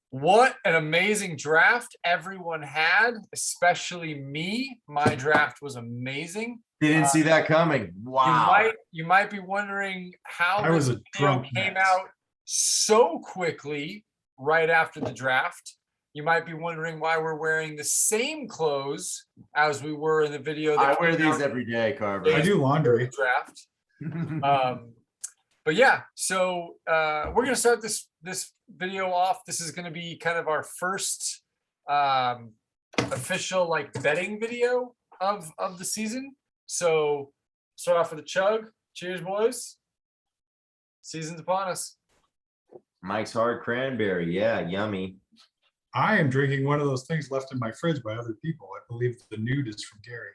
What an amazing draft everyone had, especially me. My draft was amazing. Didn't see that coming. Wow. You might be wondering how I was this a video drunk came mess. out so quickly right after the draft. You might be wondering why we're wearing the same clothes as we were in the video. I that wear came these out every day, Carver. I do laundry. draft. But yeah, so we're gonna start this video off. This is gonna be kind of our first official like betting video of the season. So start off with a chug. Cheers, boys. Season's upon us. Mike's Hard Cranberry. Yeah, yummy. I am drinking one of those things left in my fridge by other people. I believe the nude is from Gary.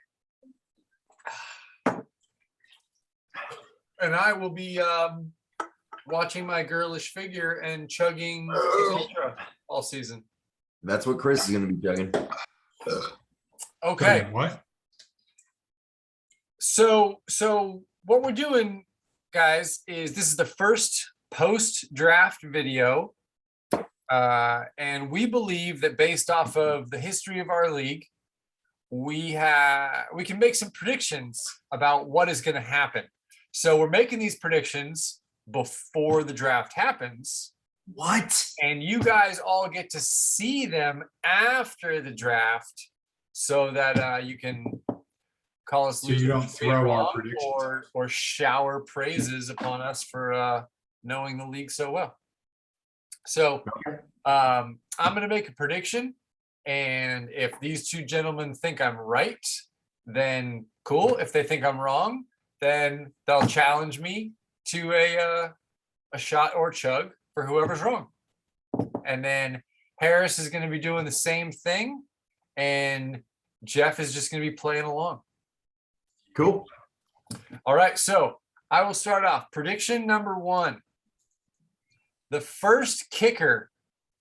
And I will be watching my girlish figure and chugging Ultra all season. That's what Chris is going to be chugging. Okay. Wait, what? So what we're doing, guys, is this is the first post-draft video. And we believe that based off of the history of our league, we can make some predictions about what is going to happen. So we're making these predictions before the draft happens. What? And you guys all get to see them after the draft so that you can call us So you don't throw our predictions. or shower praises upon us for knowing the league so well. So I'm going to make a prediction, and if these two gentlemen think I'm right, then cool. If they think I'm wrong, then they'll challenge me to a shot or chug for whoever's wrong. And then Harris is going to be doing the same thing, and Jeff is just going to be playing along. Cool. All right, so I will start off. Prediction number 1. The first kicker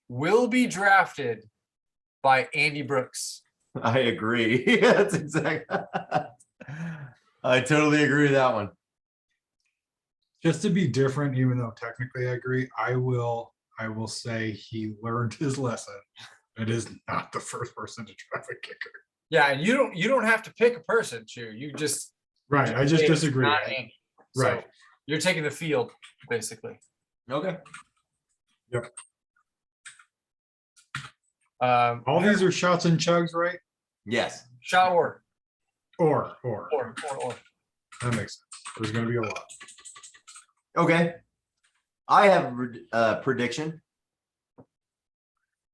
will be drafted by Andy Brooks. I agree. That's exactly. I totally agree with that one. Just to be different, even though technically I agree, I will say he learned his lesson. It is not the first person to draft a kicker. Yeah, and you don't have to pick a person, Chu. You just Right. I just disagree. not Andy. So Right. you're taking the field, basically. Okay. Yep. All These are shots and chugs, right? Yes. shot or. Or. That makes sense. There's going to be a lot. Okay. I have a prediction.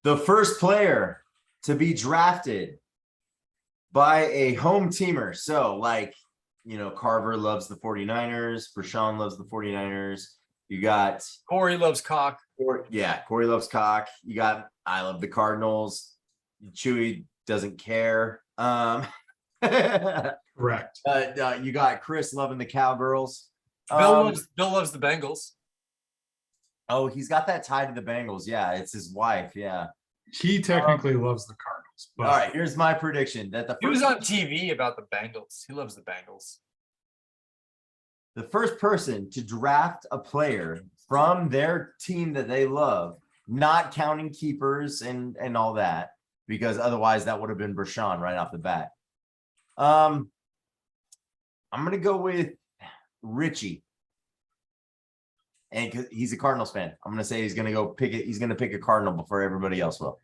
The first player to be drafted by a home teamer. So like, Carver loves the 49ers. Prashawn loves the 49ers. You got Corey loves cock. Corey loves cock. You got I love the Cardinals. Chewy doesn't care. Correct. You got Chris loving the Cowgirls. Bill loves the Bengals. Oh, he's got that tie to the Bengals. Yeah, it's his wife. Yeah. He technically loves the Cardinals. But All right, here's my prediction that He was on TV about the Bengals. He loves the Bengals. the first person to draft a player from their team that they love, not counting keepers and all that, because otherwise that would have been Brashawn right off the bat. I'm gonna go with Richie. And 'cause he's a Cardinals fan, I'm gonna say he's gonna go pick it. He's gonna pick a Cardinal before everybody else will.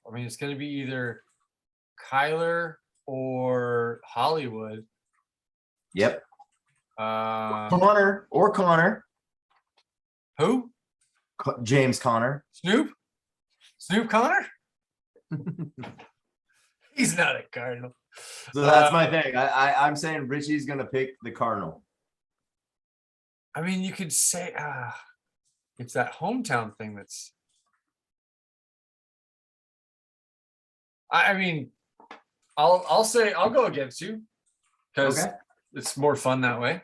I mean, it's going to be either Kyler or Hollywood. Yep. Uh, Connor. who? James Conner. Snoop Connor? He's not a Cardinal. So that's my thing. I'm saying Richie's gonna pick the Cardinal. I mean, you could say it's that hometown thing that's. I mean, I'll say I'll go against you because it's more fun that way.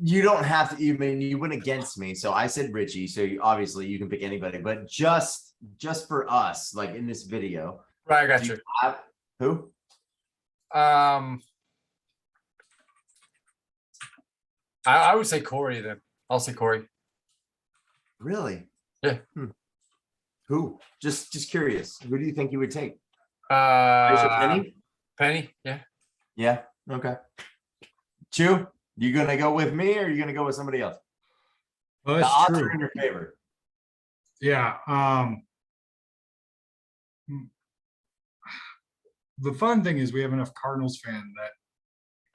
You don't have to. You went against me, so I said Richie. So obviously you can pick anybody, but just for us, like in this video, Right, I got do you. you have who? I would say Corey then. I'll say Corey. Really? Yeah. Who? Just curious. Who do you think you would take? Bishop Penny? Penny, yeah. Yeah. Okay. Chew, you gonna go with me or are you gonna go with somebody else? Well, The that's odds true. are in your favor. Yeah. The fun thing is we have enough Cardinals fan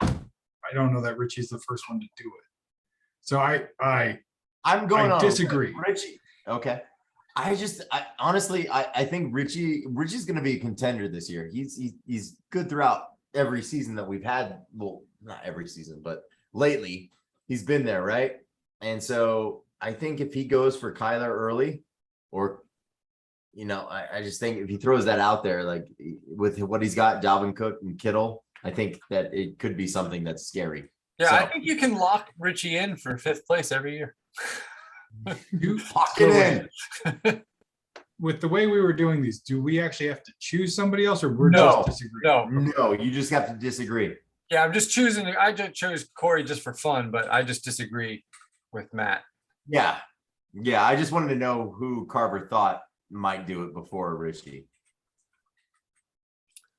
that I don't know that Richie's the first one to do it. So I'm going I on disagree. Richie. Okay. I honestly I think Richie's gonna be a contender this year. He's good throughout every season that we've had. Well, not every season, but lately he's been there, right? And so I think if he goes for Kyler early, or I just think if he throws that out there, like with what he's got, Dalvin Cook and Kittle, I think that it could be something that's scary. Yeah, I So- think you can lock Richie in for 5th place every year. Lock it in. With the way we were doing these, do we actually have to choose somebody else, or we're No, just disagreeing? No, No, you just have to disagree. yeah, I'm just choosing. I just chose Corey just for fun, but I just disagree with Matt. Yeah. Yeah. I just wanted to know who Carver thought might do it before Richie.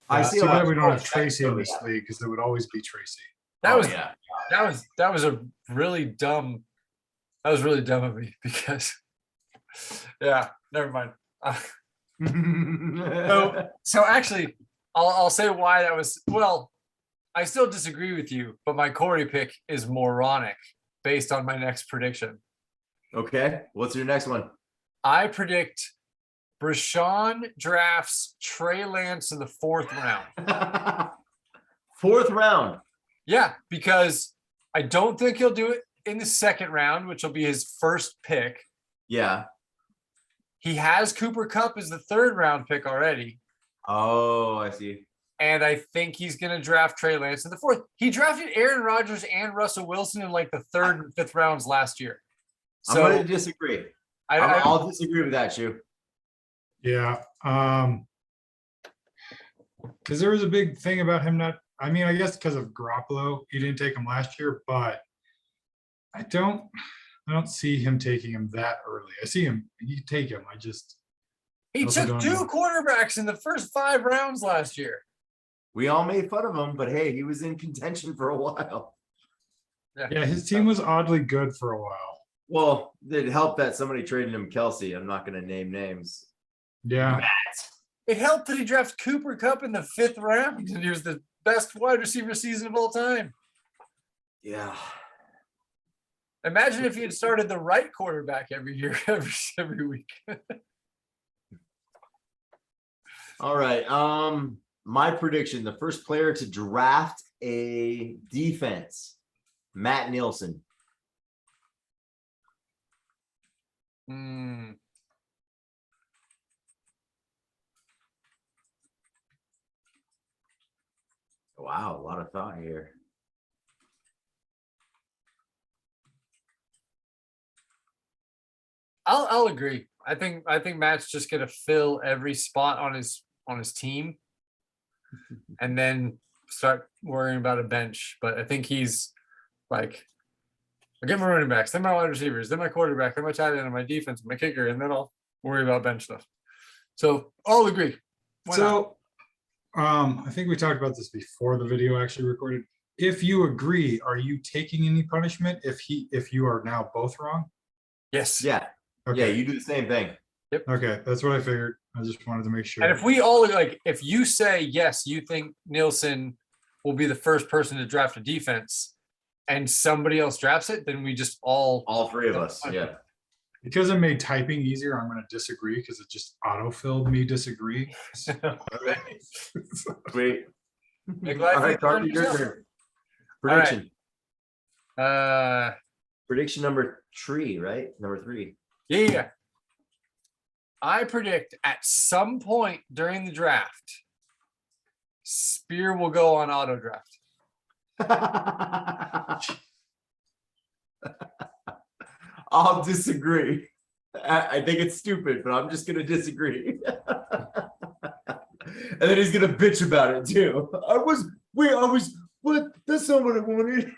I see Too a lot bad of we don't have people Tracy in say, this league because it would always be Tracy. That oh, was yeah. that was a really dumb. That was really dumb of me because, yeah, never mind. So actually, I'll say why that was. Well, I still disagree with you, but my Corey pick is moronic based on my next prediction. Okay. What's your next one? I predict Brashawn drafts Trey Lance in the 4th round. 4th round. Yeah, because I don't think he'll do it in the 2nd round, which will be his first pick. Yeah. He has Cooper Kupp as the 3rd round pick already. Oh, I see. And I think he's going to draft Trey Lance in the 4th. He drafted Aaron Rodgers and Russell Wilson in like the 3rd and 5th rounds last year. I'm So going to disagree. I'll disagree with that, Shu. Yeah. Because there was a big thing about him not. I mean, I guess because of Garoppolo, he didn't take him last year, but I don't see him taking him that early. I see him. He take him. he also took don't 2 know. quarterbacks in the first 5 rounds last year. We all made fun of him, but hey, he was in contention for a while. Yeah, his team was oddly good for a while. Well, it helped that somebody traded him Kelsey. I'm not going to name names. Yeah. It helped that he drafted Cooper Kupp in the 5th round, and he was the best wide receiver season of all time. Yeah. Imagine if he had started the right quarterback every year, every week. All right. My prediction: the first player to draft a defense, Matt Nielsen. Hmm. Wow, a lot of thought here. I'll agree. I think Matt's just gonna fill every spot on his team, and then start worrying about a bench. But I think he's like, I'll get my running backs, then my wide receivers, then my quarterback, then my tight end, and my defense, my kicker, and then I'll worry about bench stuff. So I'll agree. Why not? So, I think we talked about this before the video actually recorded. If you agree, are you taking any punishment if you are now both wrong? Yes. Yeah. Okay. Yeah, you do the same thing. Okay, that's what I figured. I just wanted to make sure. And if we all if you say yes, you think Nielsen will be the first person to draft a defense, and somebody else drafts it, then we just All 3 of us. Yeah. Because it made typing easier, I'm going to disagree because it just auto-filled me disagree. Okay. Sweet. Make life All right, easier Carter, on your yourself. turn. All right. Prediction. Prediction number 3, right? Number 3. Yeah. I predict at some point during the draft, Spear will go on auto draft. I'll disagree. I think it's stupid, but I'm just gonna disagree. And then he's gonna bitch about it too. What? That's not what I wanted.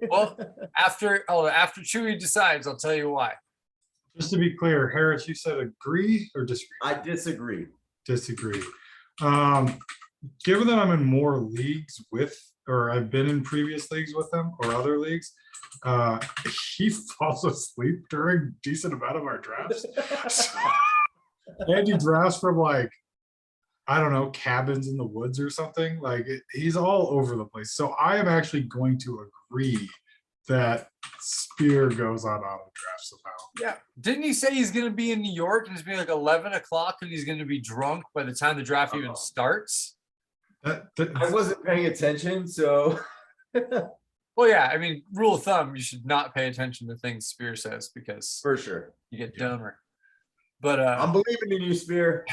Well, after Chewy decides, I'll tell you why. Just to be clear, Harris, you said agree or disagree? I disagree. Disagree. Given that I'm in more leagues with, or I've been in previous leagues with them or other leagues, he falls asleep during decent amount of our drafts. And he drafts from like, I don't know, cabins in the woods or something. Like he's all over the place. So I am actually going to agree that Spear goes on auto draft somehow. Yeah. Didn't he say he's going to be in New York and it's being like 11 o'clock and he's going to be drunk by the time the draft even starts? I wasn't paying attention, so. Well, yeah. I mean, rule of thumb, you should not pay attention to things Spear says because For sure. you get dumber. But I'm believing in you, Spear.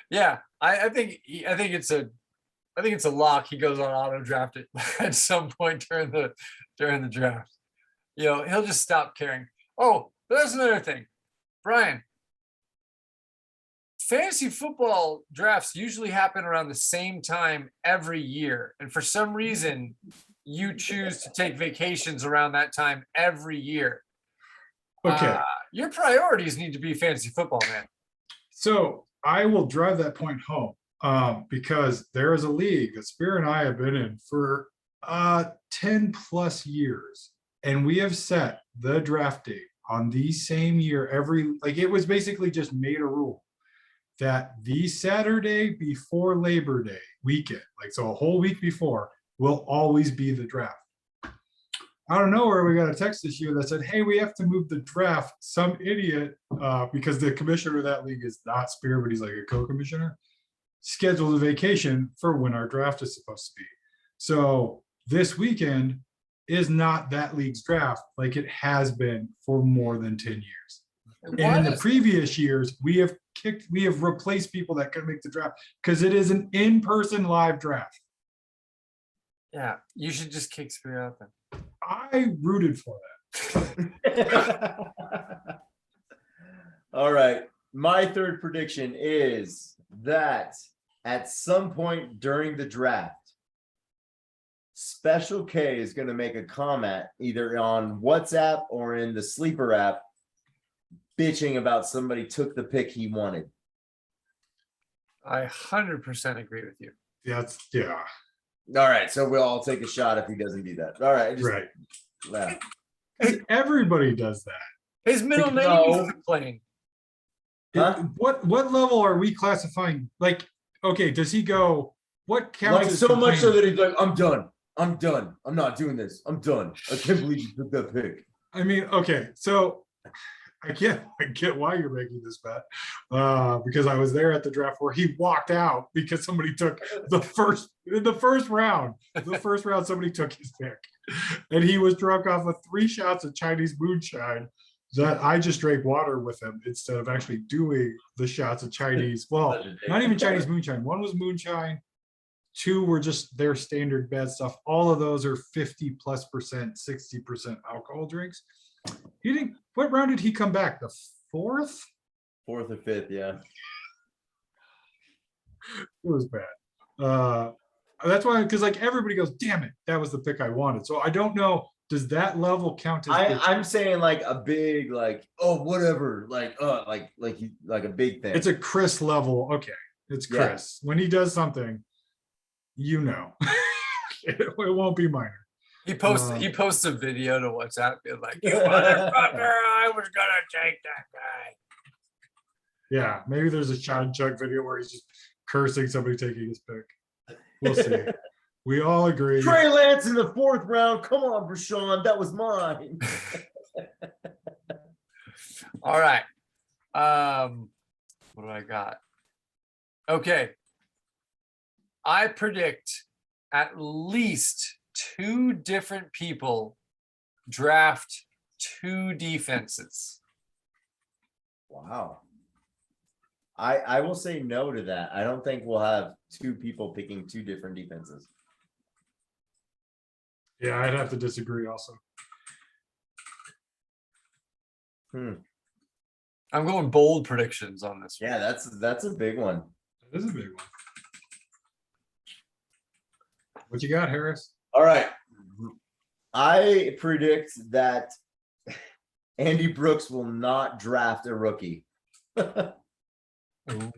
yeah, I think it's a lock. He goes on auto draft it at some point during the draft. You know, he'll just stop caring. Oh, but that's another thing, Brian. Fantasy football drafts usually happen around the same time every year, and for some reason, you choose to take vacations around that time every year. Okay. Your priorities need to be fantasy football, man. So I will drive that point home because there is a league that Spear and I have been in for 10 plus years. And we have set the draft date on the same year it was basically just made a rule that the Saturday before Labor Day weekend, like so a whole week before, will always be the draft. I don't know where we got a text this year that said, hey, we have to move the draft. Some idiot, because the commissioner of that league is not Spear, but he's like a co-commissioner, scheduled a vacation for when our draft is supposed to be. So this weekend is not that league's draft like it has been for more than 10 years. And in the previous years, we have replaced people that could make the draft because it is an in-person live draft. Yeah, you should just kick Spear out then. I rooted for that. All right. My third prediction is that at some point during the draft, Special K is going to make a comment either on WhatsApp or in the Sleeper app bitching about somebody took the pick he wanted. I 100% agree with you. Yeah. All right. So we'll all take a shot if he doesn't do that. All right. Right. Yeah. Everybody does that. His middle name No. is McLean. Huh? What level are we classifying? Like, okay, does he go? What counts? Like as so much so complaining? that he's like, I'm done. I'm not doing this. I'm done. I can't believe you took that pick. I mean, okay, so I get why you're making this bet because I was there at the draft where he walked out because somebody took in the first round. The first round, somebody took his pick, and he was drunk off of 3 shots of Chinese moonshine that I just drank water with him instead of actually doing the shots of Chinese. Well, not even Chinese moonshine. One was moonshine. 2 were just their standard bad stuff. All of those are 50+%, 60% alcohol drinks. What round did he come back? The 4th? 4th or 5th, yeah. It was bad. That's why, because like everybody goes, damn it, that was the pick I wanted. So I don't know. Does that level count as? I'm saying like a big oh whatever like a big thing. It's a Chris level. Okay, it's Chris. When he does something, it won't be minor. He posts a video to WhatsApp being like, you motherfucker, I was gonna take that guy. Yeah, maybe there's a Sean Chuck video where he's just cursing somebody taking his pick. We'll see. We all agree. Trey Lance in the 4th round. Come on, Brashawn, that was mine. All right. What do I got? Okay. I predict at least 2 different people draft 2 defenses. Wow. I will say no to that. I don't think we'll have 2 people picking 2 different defenses. Yeah, I'd have to disagree also. I'm going bold predictions on this one. Yeah, that's a big one. That is a big one. What you got, Harris? All right. I predict that Andy Brooks will not draft a rookie. Ooh.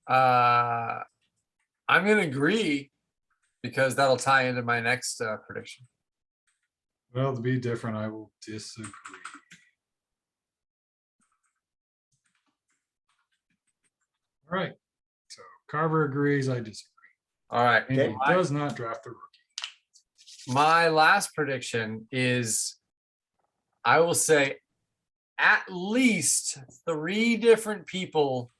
I'm gonna agree because that'll tie into my next prediction. Well, to be different, I will disagree. All right, so Carver agrees, I disagree. All right. And he Okay. does not draft a rookie. My last prediction is I will say at least 3 different people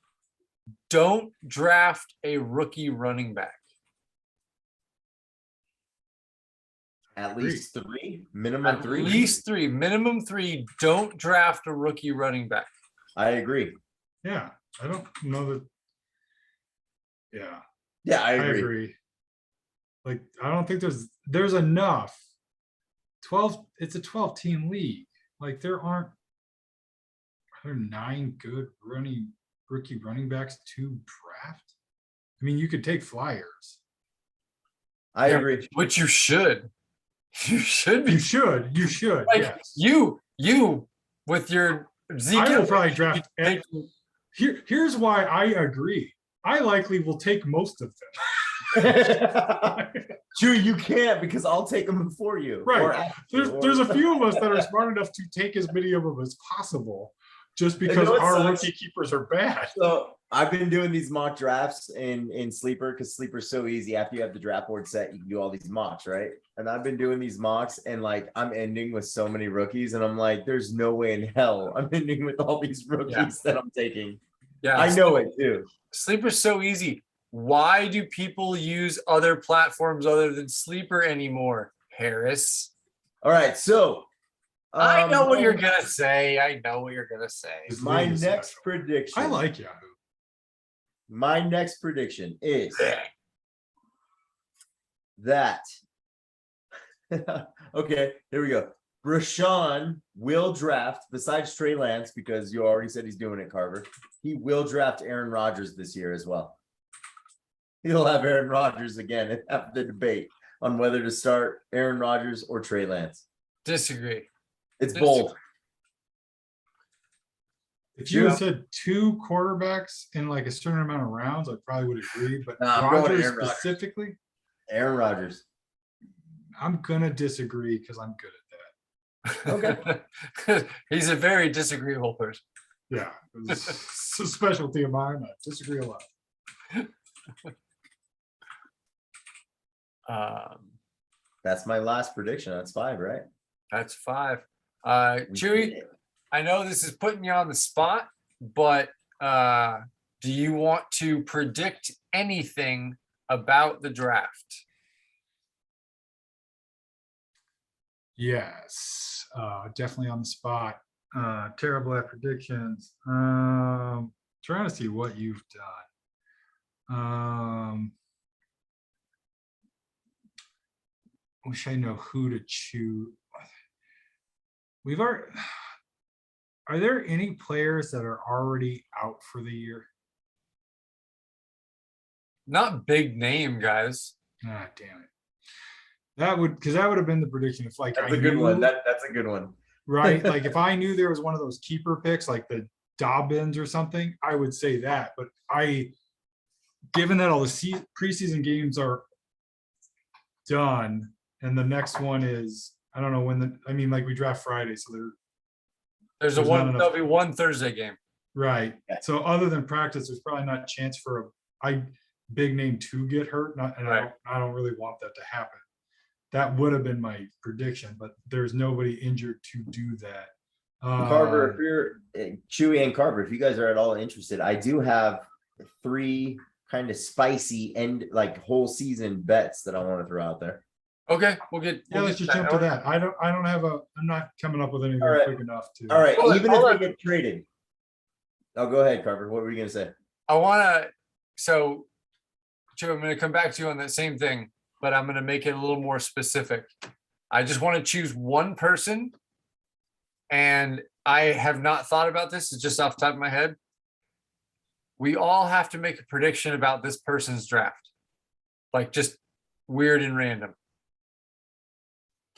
don't draft a rookie running back. At Agree. least 3, minimum At 3. least 3, minimum 3 don't draft a rookie running back. I agree. Yeah, I don't know that. Yeah, Yeah, I I agree. agree. Like, I don't think there's enough. 12, it's a 12-team league. Like, are there 9 good rookie running backs to draft? I mean, you could take flyers. I Yeah, agree. Which you should. You should be. You should, Like yes. you with your Zeke. I will Elliott, probably you draft. could take- Here's why I agree. I likely will take most of them. Drew, you can't because I'll take them before you. Right. or after you, or- There's a few of us that are smart enough to take as many of them as possible, just because what our sucks? rookie keepers are bad. So I've been doing these mock drafts in Sleeper because Sleeper's so easy. After you have the draft board set, you can do all these mocks, right? And I've been doing these mocks and like I'm ending with so many rookies, and I'm like, there's no way in hell I'm ending with all these rookies that I'm taking. Yeah, I know it too. Sleeper's so easy. Why do people use other platforms other than Sleeper anymore, Harris? All right, so I know what you're gonna say. I know what you're gonna say. This my league is next special. prediction. I like Yahoo. My next prediction is that. Okay, here we go. Rashawn will draft, besides Trey Lance, because you already said he's doing it, Carver. He will draft Aaron Rodgers this year as well. He'll have Aaron Rodgers again and have the debate on whether to start Aaron Rodgers or Trey Lance. Disagree. It's bold. If you had Yeah. said 2 quarterbacks in like a certain amount of rounds, I probably would agree. But Nah, I'm going Rodgers Aaron Rodgers. specifically, Aaron Rodgers. I'm gonna disagree because I'm good at that. Okay. He's a very disagreeable person. Yeah, it's a specialty of mine. I disagree a lot. That's my last prediction. That's 5, right? That's 5. We Chewy, did it. I know this is putting you on the spot, but do you want to predict anything about the draft? Yes, definitely on the spot. Terrible at predictions. Trying to see what you've done. Wish I know who to choose. Are there any players that are already out for the year? Not big name guys. Ah, damn it. That would have been the prediction if like That's I a good one. knew- That's a good one. right? Like if I knew there was one of those keeper picks, like the Dobbins or something, I would say that. But given that all the preseason games are done, and the next one is, I don't know when like we draft Friday, so There's There's not enough. there'll be one Thursday game. right. Yeah. So other than practice, there's probably not a chance for a big name to get hurt. Right. I don't really want that to happen. That would have been my prediction, but there's nobody injured to do that. Carver, if you're Chewy and Carver, if you guys are at all interested, I do have 3 kind of spicy and like whole season bets that I want to throw out there. Okay, we'll get. Yeah, let's just jump to that. I'm not coming up with anything All right. quick enough to. All right, Hold on, even hold if on. they get traded. Oh, go ahead, Carver. What were you gonna say? I want to. So, Joe, I'm going to come back to you on that same thing, but I'm going to make it a little more specific. I just want to choose one person, and I have not thought about this. It's just off the top of my head. We all have to make a prediction about this person's draft, like just weird and random.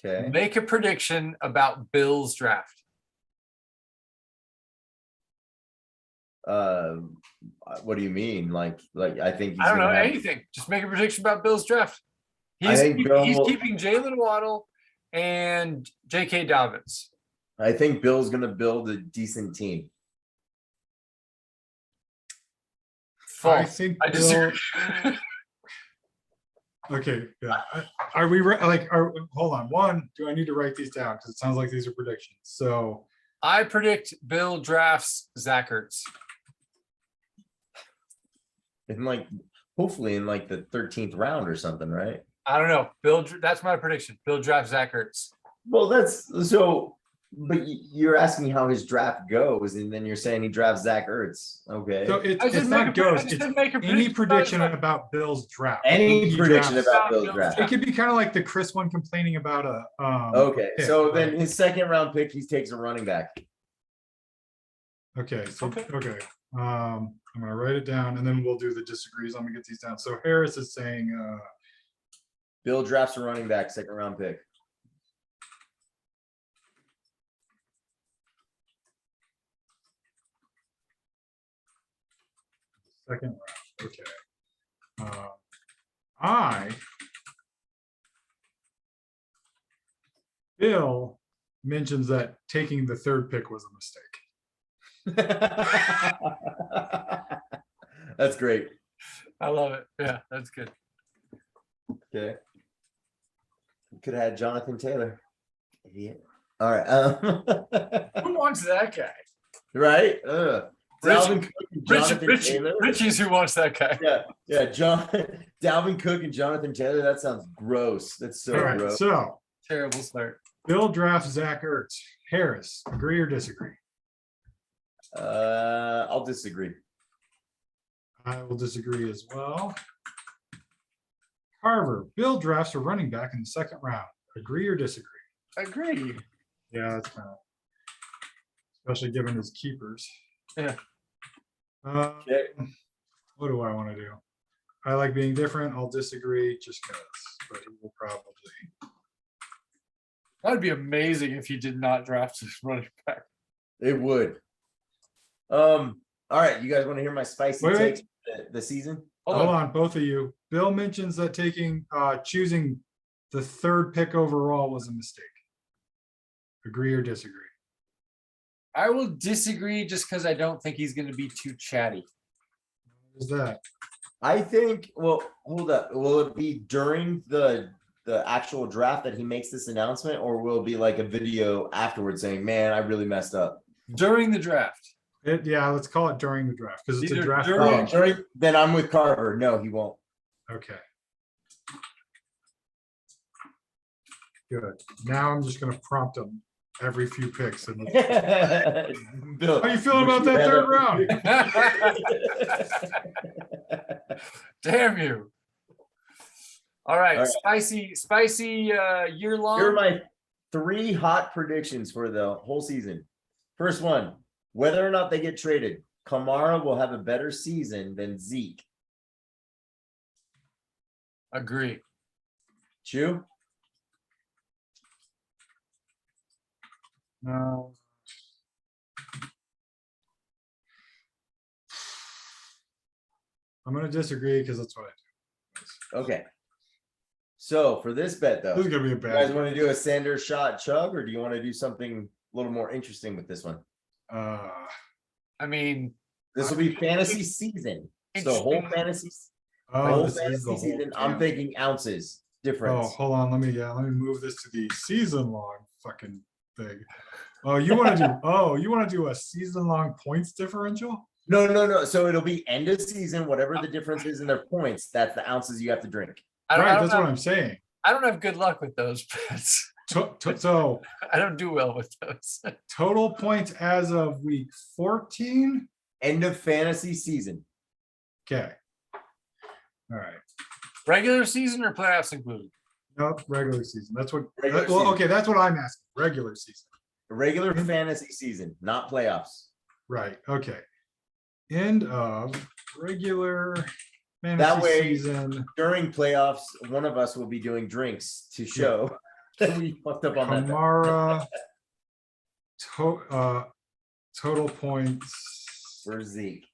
Okay. Make a prediction about Bill's draft. What do you mean? Like I think he's I don't know gonna have. anything. Just make a prediction about Bill's draft. I think Bill He's will- keeping Jalen Waddle and J.K. Dobbins. I think Bill's gonna build a decent team. I False. think I Bill, disagree. okay, yeah. Are hold on, one, do I need to write these down? Because it sounds like these are predictions. So, I predict Bill drafts Zach Ertz. In like, hopefully in like the 13th round or something, right? I don't know. That's my prediction. Bill drafts Zach Ertz. Well, that's so. But you're asking how his draft goes, and then you're saying he drafts Zach Ertz. Okay. so I it's just not make a- goes, I just it's make a any about prediction his- about Bill's draft. Any He prediction drafts- about Bill's Bill's draft. It could be kind of like the Chris one complaining about a, Okay, pick, so right? then his second round pick, he takes a running back. Okay, so, Okay. okay, I'm gonna write it down and then we'll do the disagrees. I'm gonna get these down. So Harris is saying, Bill drafts a running back, second round pick. second round, okay. I Bill mentions that taking the third pick was a mistake. That's great. I love it. Yeah, that's good. Okay. Could have had Jonathan Taylor. Idiot. All right. Who wants that guy? Right? Dalvin Cook and Jonathan Richie, Taylor. Richie's who wants that guy. Yeah, Dalvin Cook and Jonathan Taylor. That sounds gross. That's so All right, gross. so Terrible start. Bill drafts Zach Ertz. Harris, agree or disagree? I'll disagree. I will disagree as well. Carver, Bill drafts a running back in the second round. Agree or disagree? Agree. Yeah, that's kind of, especially given his keepers. Yeah. Okay. What do I want to do? I like being different. I'll disagree just because, but he will probably. That'd be amazing if he did not draft his running back. It would. All right, you guys want to hear my spicy Wait, takes for the season? Hold on, both of you. Bill mentions that choosing the third pick overall was a mistake. Agree or disagree? I will disagree just because I don't think he's going to be too chatty. What is that? I think. Well, hold up. Will it be during the actual draft that he makes this announcement, or will it be like a video afterwards saying, "Man, I really messed up"? During the draft. Yeah, let's call it during the draft because it's a Either draft. during- prediction. Then I'm with Carver. No, he won't. Okay. Good. Now I'm just gonna prompt him every few picks. And Bill, how you feeling about that third round? Damn you. All right. All right. Spicy year long. Here are my 3 hot predictions for the whole season. First one, whether or not they get traded, Kamara will have a better season than Zeke. Agree. Chew? No. I'm gonna disagree because that's what I Okay. So for this bet, do. though, This is gonna be a you guys bad. want to do a Sanders shot chug, or do you want to do something a little more interesting with this one? I mean, This will be fantasy season. So whole Interesting. fantasy, Oh, whole this is the fantasy whole season. I'm damn- thinking ounces difference. Oh, hold on. Let me move this to the season long fucking thing. Oh, you want to do a season long points differential? No. So it'll be end of season, whatever the difference is in their points. That's the ounces you have to drink. I don't, Right, I don't that's what have, I'm saying. I don't have good luck with those bets. So I don't do well with those. total points as of week 14. End of fantasy season. Okay. All right. Regular season or playoffs included? Nope, regular season. That's what. Regular Well, season. okay, that's what I'm asking. Regular season. Regular fantasy season, not playoffs. Right. Okay. End of regular fantasy That way- season. During playoffs, one of us will be doing drinks to show. We fucked up on that. bet. Kamara. Total points For Zeke.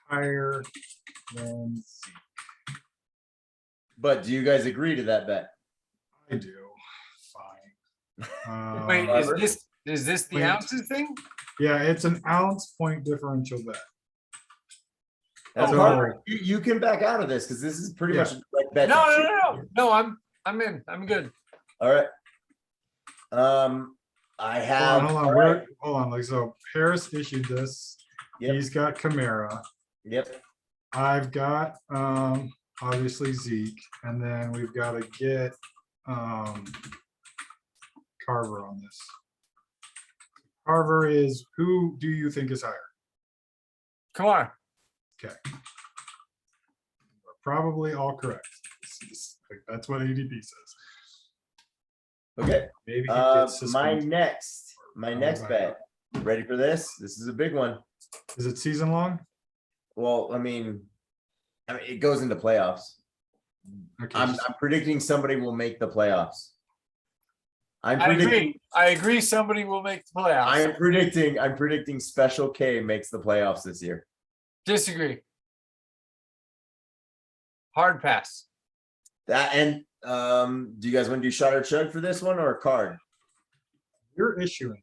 higher than Zeke. But do you guys agree to that bet? I do. Fine. Wait, Robert? is this the Wait. ounces thing? Yeah, it's an ounce point differential bet. That's So- Carver, you can back out of this because this is pretty Yeah. much like bet. No, no, no, no. No, I'm in. I'm good. All right. I have. Hold on, all right. hold on. Like, so Harris issued this. Yep. He's got Kamara. Yep. I've got obviously Zeke, and then we've got to get Carver on this. Carver is, who do you think is higher? Come on. Okay. Probably all correct. That's what ADP says. Okay. Maybe he My gets suspended. next my bet. Ready for this? This is a big one. Is it season long? Well, I mean, it goes into playoffs. Okay. I'm predicting somebody will make the playoffs. I'm I predicting. agree. I agree. Somebody will make the playoffs. I'm predicting Special K makes the playoffs this year. Disagree. Hard pass. That and do you guys want to do shot or chug for this one or a card? You're issuing.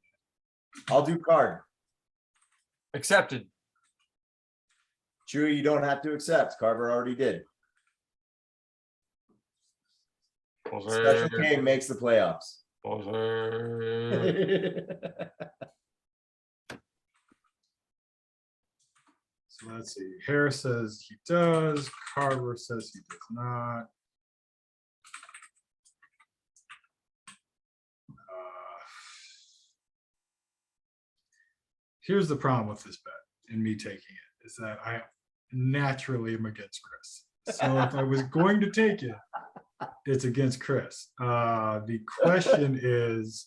I'll do card. Accepted. Chewy, you don't have to accept. Carver already did. Special K makes the playoffs. So let's see. Harris says he does. Carver says he does not. Here's the problem with this bet and me taking it is that I naturally am against Chris. So if I was going to take it, it's against Chris. The question is,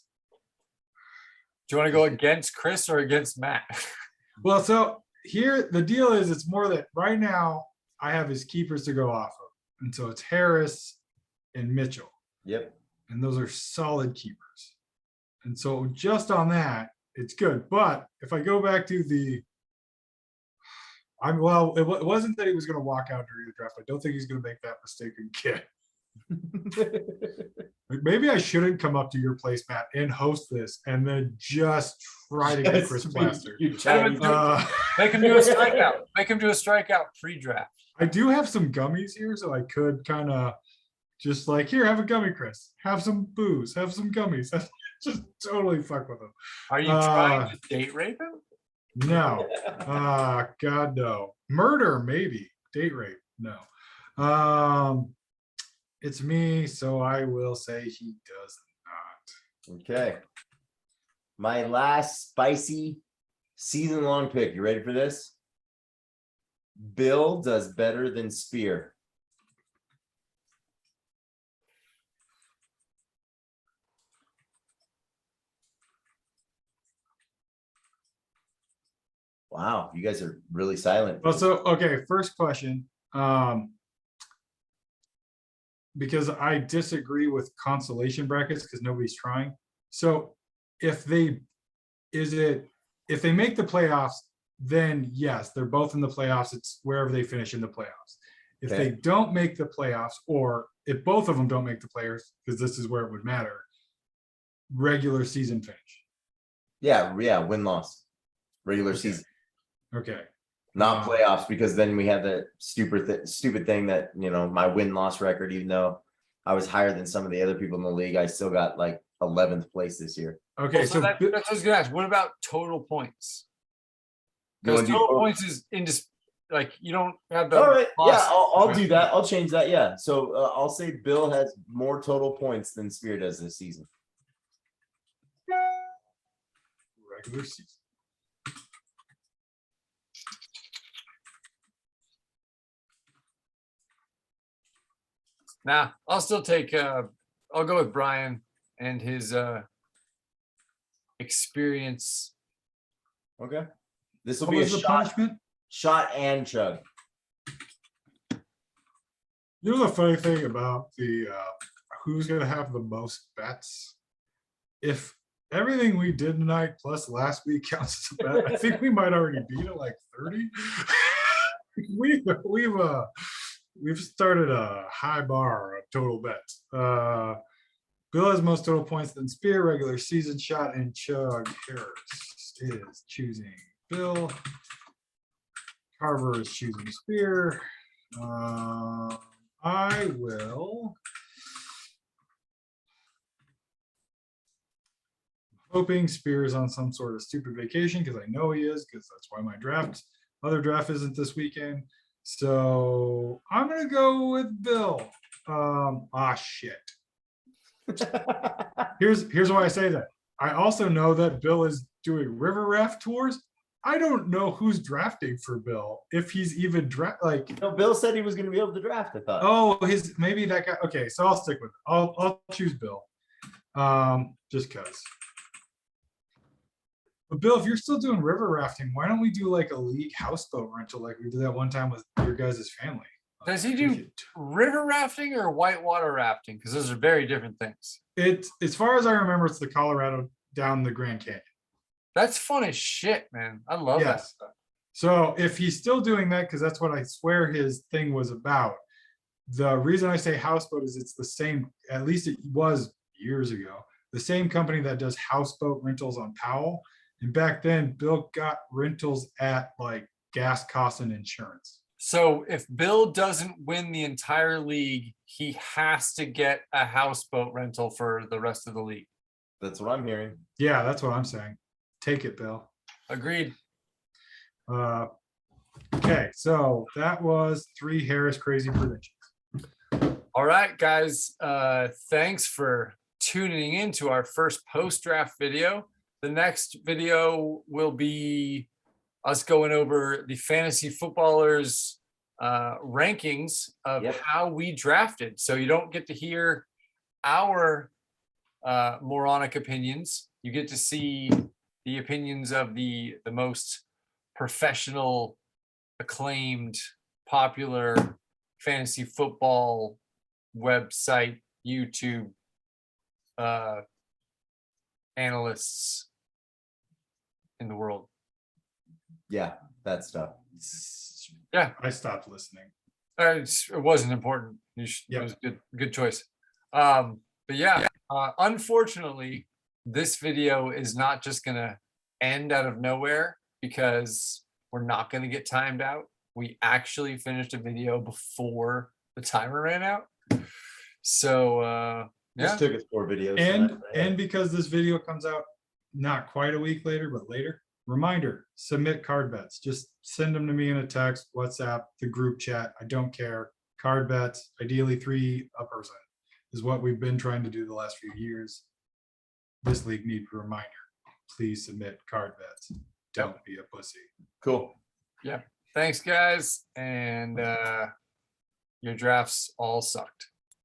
Do you want to go against Chris or against Matt? well, so here the deal is it's more that right now I have his keepers to go off of. And so it's Harris and Mitchell. Yep. And those are solid keepers. And so just on that, it's good. But if I go back to it wasn't that he was going to walk out during the draft. I don't think he's going to make that mistake again. Like, maybe I shouldn't come up to your place, Matt, and host this, and then just try to get Chris plastered. You Chinese- Make him do a strikeout. Make him do a strikeout pre-draft. I do have some gummies here, so I could kind of just like, here, have a gummy, Chris. Have some booze. Have some gummies. Just totally fuck with him. Are you trying to date rape him? No. God, no. Murder, maybe. Date rape, no. It's me, so I will say he does not. Okay. My last spicy season-long pick. You ready for this? Bill does better than Spear. Wow, you guys are really silent. Well, so okay, first question. Because I disagree with consolation brackets because nobody's trying. So if they make the playoffs, then yes, they're both in the playoffs. It's wherever they finish in the playoffs. If Okay. they don't make the playoffs, or if both of them don't make the players, because this is where it would matter, regular season finish. Yeah, win-loss. Regular Okay. season. Okay. Not playoffs, because then we have the stupid thing that, my win-loss record, even though I was higher than some of the other people in the league, I still got like 11th place this year. Okay. Well, So that's what I was gonna ask. What about total points? You Because wanna do total total? points is like you don't have the All right, yeah, loss. I'll do that. I'll change that. Yeah, so I'll say Bill has more total points than Spear does this season. regular season. Nah, I'll still take I'll go with Brian and his experience. Okay. This will What be a was the punishment? shot and chug. You know the funny thing about the who's gonna have the most bets. If everything we did tonight plus last week counts as a bet, I think we might already beat it like 30. We've started a high bar of total bets. Bill has most total points than Spear, regular season shot, and Chug Harris is choosing Bill. Carver is choosing Spear. I will. Hoping Spears on some sort of stupid vacation because I know he is, because that's why my other draft isn't this weekend. So I'm gonna go with Bill. Shit. Here's why I say that. I also know that Bill is doing river raft tours. I don't know who's drafting for Bill, if he's even No, Bill said he was going to be able to draft. I thought. oh, maybe that guy. Okay, so I'll stick with it. I'll choose Bill. Just because. But Bill, if you're still doing river rafting, why don't we do like a league houseboat rental like we did that one time with your guys' family? Does he We do could- river rafting or whitewater rafting? Because those are very different things. It's as far as I remember, it's the Colorado down the Grand Canyon. That's fun as shit, man. I love that Yes. stuff. So if he's still doing that, because that's what I swear his thing was about. The reason I say houseboat is it's the same, at least it was years ago, the same company that does houseboat rentals on Powell. And back then, Bill got rentals at like gas costs and insurance. So if Bill doesn't win the entire league, he has to get a houseboat rental for the rest of the league. That's what I'm hearing. Yeah, that's what I'm saying. Take it, Bill. Agreed. Okay, so that was 3 Harris crazy predictions. All right, guys. Thanks for tuning in to our first post-draft video. The next video will be us going over the fantasy footballers rankings of Yep. how we drafted. So you don't get to hear our moronic opinions. You get to see the opinions of the most professional, acclaimed, popular fantasy football website, YouTube analysts in the world. Yeah, that stuff. I stopped listening. It wasn't important. It Yep. was good choice. But yeah, unfortunately, this video is not just gonna end out of nowhere because we're not gonna get timed out. We actually finished a video before the timer ran out. So Just yeah, took us 4 videos. And because this video comes out not quite a week later, but later, reminder, submit card bets. Just send them to me in a text, WhatsApp, the group chat. I don't care. Card bets, ideally 3 a person, is what we've been trying to do the last few years. This league needs a reminder. Please submit card bets. Don't be a pussy. Cool. thanks guys, and your drafts all sucked.